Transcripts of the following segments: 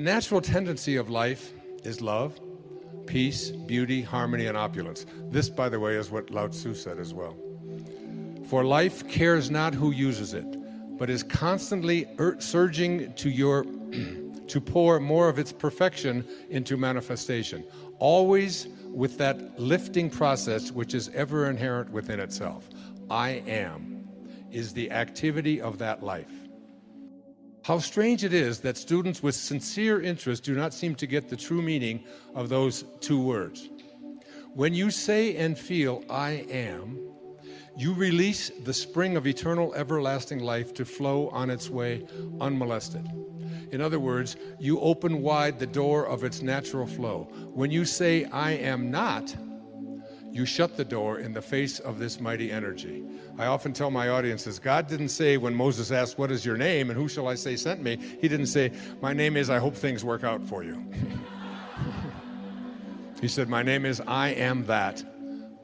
Natural tendency of life is love, peace, beauty, harmony, and opulence. This, by the way, is what Laut Sue said as well. For life cares not who uses it, but is constantly surging to pour more of its perfection into manifestation, always with that lifting process which is ever inherent within itself. I am is the activity of that life. How strange it is that students with sincere interest do not seem to get the true meaning of those two words. When you say and feel, I am, you release the spring of eternal, everlasting life to flow on its way unmolested. In other words, you open wide the door of its natural flow. When you say, I am not, you shut the door in the face of this mighty energy. I often tell my audiences, God didn't say when Moses asked, what is your name and who shall I say sent me? He didn't say, my name is I hope things work out for you. He said, my name is I am that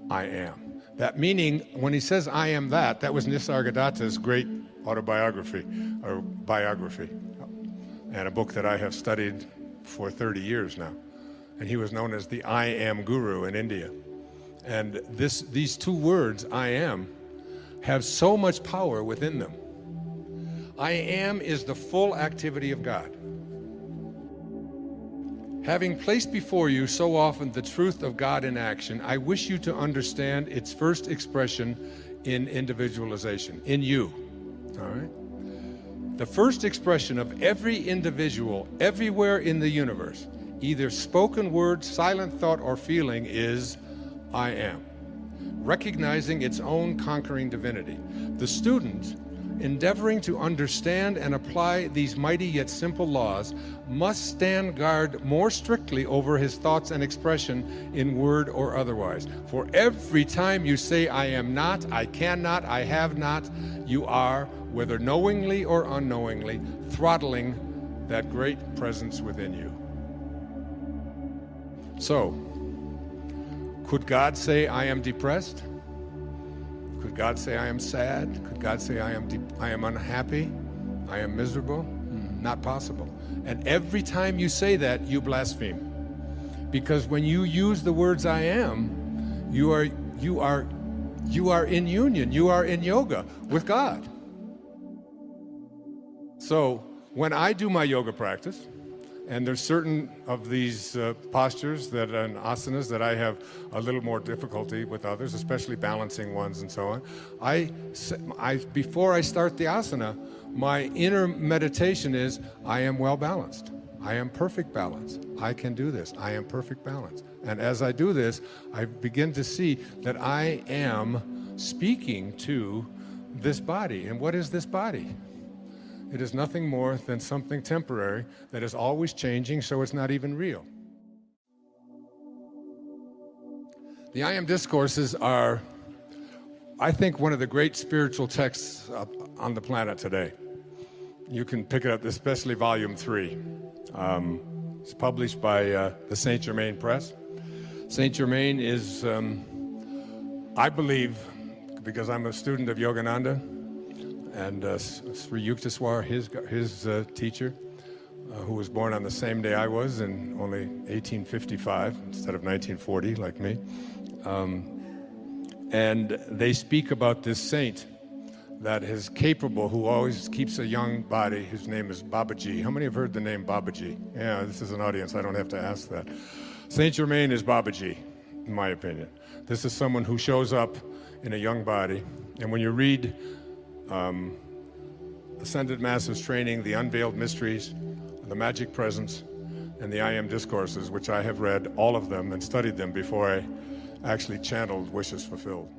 I am. That meaning, when he says I am that, that was Nisargadatta's great autobiography, or biography, and a book that I have studied for 30 years now. And he was known as the I am guru in India. And these two words, I am, have so much power within them. I am is the full activity of God. Having placed before you so often the truth of God in action, I wish you to understand its first expression in individualization, in you. All right? The first expression of every individual everywhere in the universe, either spoken word, silent thought, or feeling, is I am, recognizing its own conquering divinity. The student, endeavoring to understand and apply these mighty yet simple laws, must stand guard more strictly over his thoughts and expression in word or otherwise. For every time you say, I am not, I cannot, I have not, you are, whether knowingly or unknowingly, throttling that great presence within you. So, could God say, I am depressed? Could God say, I am sad? Could God say, I am unhappy? I am miserable? Not possible. And every time you say that, you blaspheme. Because when you use the words I am, you are in union, you are in yoga with God. So when I do my yoga practice, and there's certain of these postures and asanas that I have a little more difficulty with others, especially balancing ones and so on. Before I start the asana, my inner meditation is, I am well balanced. I am perfect balance. I can do this. I am perfect balance. And as I do this, I begin to see that I am speaking to this body. And what is this body? It is nothing more than something temporary that is always changing, so it's not even real. The I Am Discourses are, I think, one of the great spiritual texts on the planet today. You can pick it up, especially Volume 3. It's published by the Saint Germain Press. Saint Germain is, I believe, because I'm a student of Yogananda, and Sri Yukteswar, his teacher, who was born on the same day I was in only 1855 instead of 1940, like me. And they speak about this saint that is capable, who always keeps a young body, whose name is Babaji. How many have heard the name Babaji? Yeah, this is an audience, I don't have to ask that. Saint Germain is Babaji, in my opinion. This is someone who shows up in a young body, and when you read Ascended Masters Training, The Unveiled Mysteries, The Magic Presence, and the I Am Discourses, which I have read all of them and studied them before I actually channeled Wishes Fulfilled.